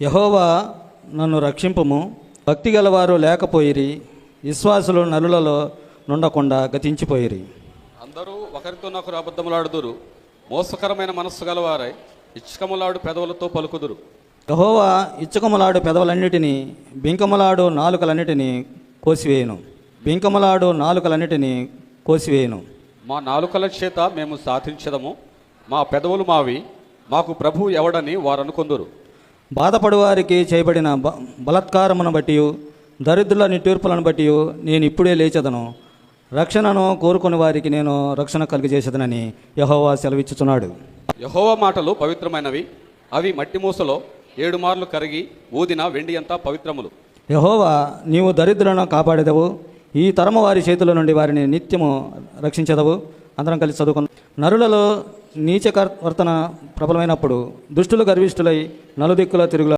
యెహోవా నన్ను రక్షింపుము. భక్తి గలవారు లేకపోయిరి, విశ్వాసులు నరులలో నుండకుండా గతించిపోయిరి. అందరూ ఒకరితోనొకరు అబద్ధములాడుదురు, మోసకరమైన మనస్సు గలవారై ఇచ్చకములాడు పెదవులతో పలుకుదురు. యెహోవా ఇచ్చకములాడు పెదవులన్నిటినీ, బింకములాడు నాలుకలన్నిటినీ కోసివేయును. బింకములాడు నాలుకలన్నిటినీ కోసివేయును. మా నాలుకల చేత మేము సాధించదము, మా పెదవులు మావి, మాకు ప్రభువు ఎవడని వారనుకొందురు. బాధపడువారికి చేయబడిన బలత్కారమును బట్టి, దరిద్రుల నిట్టూర్పులను బట్టి నేను ఇప్పుడే లేచెదను. రక్షణను కోరుకుని వారికి నేను రక్షణ కలిగజేసేదనని యెహోవా సెలవిచ్చుచున్నాడు. యెహోవా మాటలు పవిత్రమైనవి, అవి మట్టి మూసలో 7 మార్లు కరిగి ఊదిన వెండి అంతా పవిత్రములు. యెహోవా, నీవు దరిద్రులను కాపాడేదవు, ఈ తరము వారి చేతుల నుండి వారిని నిత్యము రక్షించదవు. అందరం కలిసి చదువుకుందాం. నరులలో నీచవర్తన ప్రబలమైనప్పుడు దుష్టులు గర్విష్ఠులై నలుదిక్కుల తిరుగుల